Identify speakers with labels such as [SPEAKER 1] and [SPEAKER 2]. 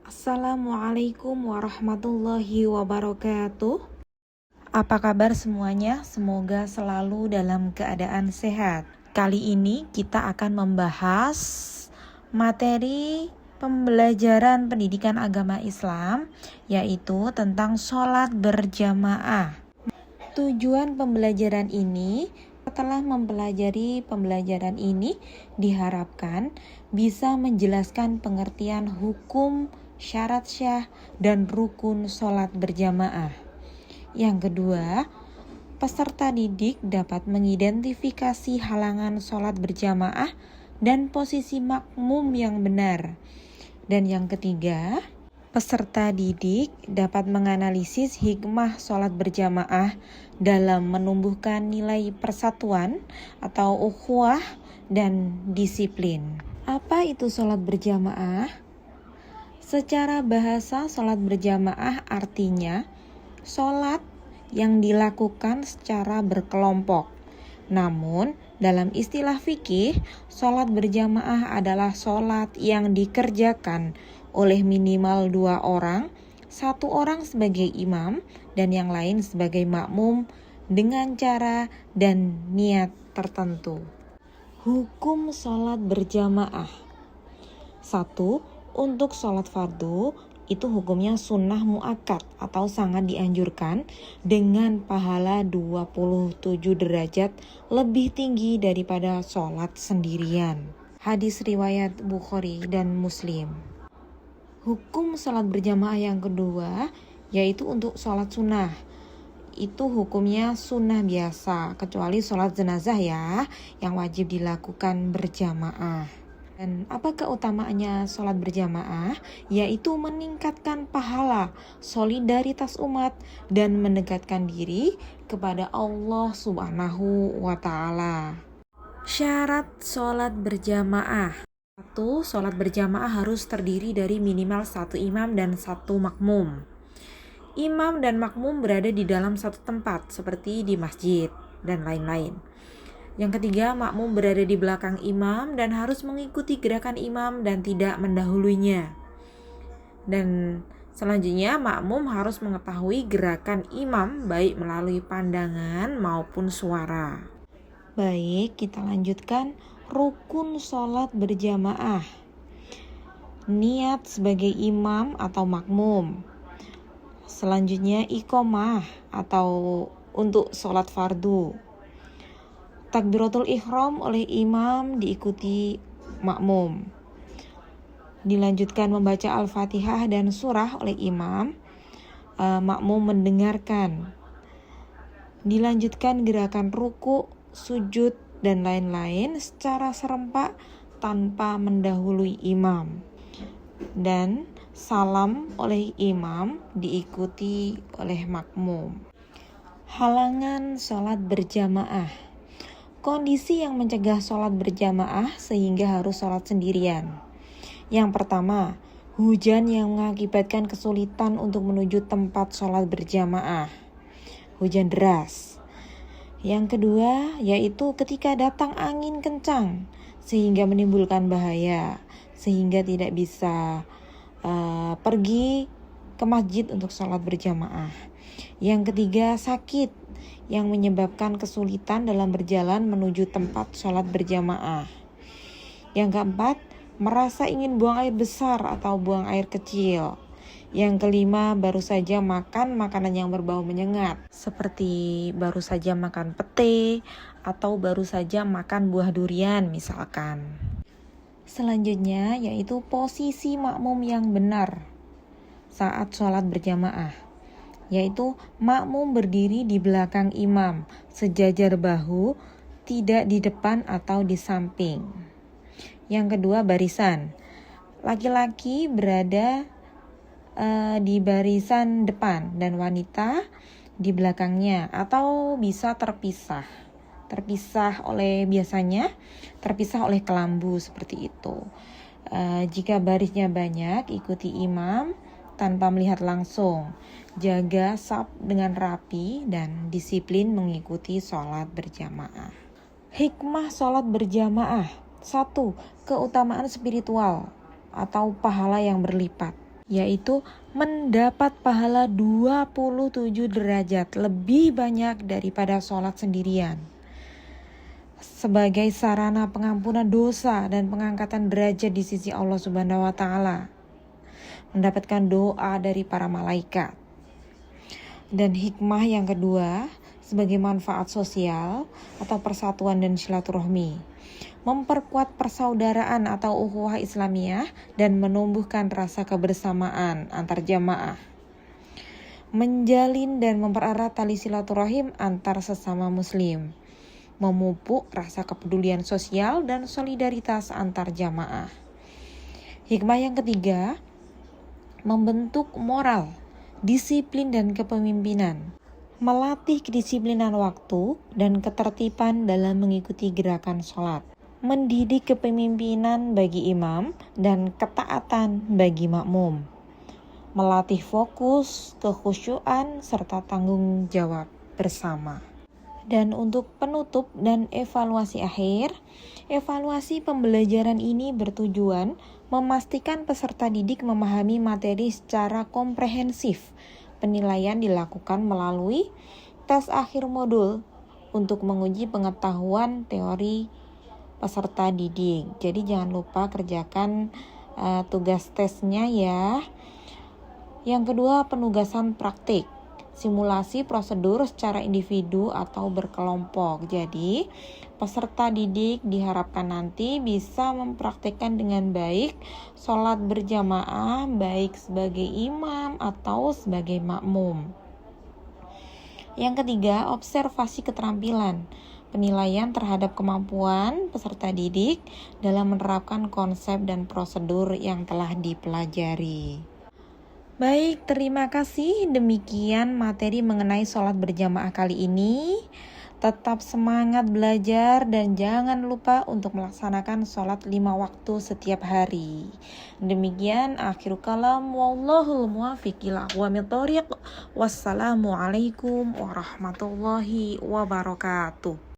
[SPEAKER 1] Assalamualaikum warahmatullahi wabarakatuh. Apa kabar semuanya? Semoga selalu dalam keadaan sehat. Kali ini kita akan membahas materi pembelajaran pendidikan agama Islam, yaitu tentang sholat berjamaah. Tujuan pembelajaran ini, setelah mempelajari pembelajaran ini, diharapkan bisa menjelaskan pengertian hukum, syarat syah, dan rukun sholat berjamaah. Yang kedua, peserta didik dapat mengidentifikasi halangan sholat berjamaah dan posisi makmum yang benar. Dan yang ketiga, peserta didik dapat menganalisis hikmah sholat berjamaah dalam menumbuhkan nilai persatuan atau ukhuwah dan disiplin. Apa itu sholat berjamaah? Secara bahasa, sholat berjamaah artinya sholat yang dilakukan secara berkelompok. Namun, dalam istilah fikih, sholat berjamaah adalah sholat yang dikerjakan oleh minimal 2 orang, 1 orang sebagai imam dan yang lain sebagai makmum dengan cara dan niat tertentu. Hukum sholat berjamaah. 1. Untuk sholat fardu, itu hukumnya sunnah muakkad atau sangat dianjurkan dengan pahala 27 derajat lebih tinggi daripada sholat sendirian. Hadis riwayat Bukhari dan Muslim. Hukum sholat berjamaah yang kedua, yaitu untuk sholat sunnah. Itu hukumnya sunnah biasa, kecuali sholat jenazah ya, yang wajib dilakukan berjamaah. Dan apa keutamaannya sholat berjamaah? Yaitu meningkatkan pahala, solidaritas umat, dan mendekatkan diri kepada Allah Subhanahu wa Ta'ala. Syarat sholat berjamaah. 1. Sholat berjamaah harus terdiri dari minimal 1 imam dan 1 makmum. Imam dan makmum berada di dalam satu tempat, seperti di masjid dan lain-lain. Yang ketiga, makmum berada di belakang imam dan harus mengikuti gerakan imam dan tidak mendahulunya. Dan selanjutnya, makmum harus mengetahui gerakan imam baik melalui pandangan maupun suara. Baik, kita lanjutkan rukun sholat berjamaah. Niat sebagai imam atau makmum. Selanjutnya, iqomah atau untuk sholat fardu. Takbiratul ihram oleh imam diikuti makmum. Dilanjutkan membaca Al-Fatihah dan surah oleh imam, makmum mendengarkan. Dilanjutkan gerakan ruku, sujud, dan lain-lain secara serempak tanpa mendahului imam. Dan salam oleh imam diikuti oleh makmum. Halangan sholat berjamaah. Kondisi yang mencegah sholat berjamaah sehingga harus sholat sendirian. Yang pertama, hujan yang mengakibatkan kesulitan untuk menuju tempat sholat berjamaah. Hujan deras. Yang kedua, yaitu ketika datang angin kencang sehingga menimbulkan bahaya, sehingga tidak bisa pergi ke masjid untuk sholat berjamaah. Yang ketiga, sakit yang menyebabkan kesulitan dalam berjalan menuju tempat sholat berjamaah. Yang keempat, merasa ingin buang air besar atau buang air kecil. Yang kelima, baru saja makan makanan yang berbau menyengat, seperti baru saja makan pete atau baru saja makan buah durian misalkan. Selanjutnya, yaitu posisi makmum yang benar saat sholat berjamaah, yaitu makmum berdiri di belakang imam, sejajar bahu, tidak di depan atau di samping. Yang kedua, barisan. Laki-laki berada di barisan depan dan wanita di belakangnya atau bisa terpisah oleh kelambu seperti itu. Jika barisnya banyak, ikuti imam tanpa melihat langsung. Jaga saf dengan rapi dan disiplin mengikuti sholat berjamaah. Hikmah sholat berjamaah. 1. Keutamaan spiritual atau pahala yang berlipat. yaitu mendapat pahala 27 derajat, lebih banyak daripada sholat sendirian. Sebagai sarana pengampunan dosa dan pengangkatan derajat di sisi Allah Subhanahu wa taala. Mendapatkan doa dari para malaikat. Dan hikmah yang kedua, sebagai manfaat sosial atau persatuan dan silaturahmi. Memperkuat persaudaraan atau ukhuwah Islamiyah dan menumbuhkan rasa kebersamaan antar jamaah. Menjalin dan mempererat tali silaturahim antar sesama muslim. Memupuk rasa kepedulian sosial dan solidaritas antar jamaah. Hikmah yang ketiga, membentuk moral, disiplin dan kepemimpinan. Melatih kedisiplinan waktu dan ketertiban dalam mengikuti gerakan sholat. Mendidik kepemimpinan bagi imam dan ketaatan bagi makmum. Melatih fokus, kekhusyuan, serta tanggung jawab bersama. Dan untuk penutup dan evaluasi akhir, evaluasi pembelajaran ini bertujuan memastikan peserta didik memahami materi secara komprehensif. Penilaian dilakukan melalui tes akhir modul untuk menguji pengetahuan teori peserta didik. Jadi jangan lupa kerjakan tugas tesnya ya. Yang kedua, penugasan praktik. Simulasi prosedur secara individu atau berkelompok. Jadi, peserta didik diharapkan nanti bisa mempraktikkan dengan baik sholat berjamaah baik sebagai imam atau sebagai makmum. Yang ketiga, observasi keterampilan. Penilaian terhadap kemampuan peserta didik dalam menerapkan konsep dan prosedur yang telah dipelajari. Baik, terima kasih. Demikian materi mengenai sholat berjamaah kali ini. Tetap semangat belajar dan jangan lupa untuk melaksanakan sholat 5 waktu setiap hari. Demikian akhir kalam, wallahul muwaffiq ila aqwamit thoriq. Wassalamualaikum warahmatullahi wabarakatuh.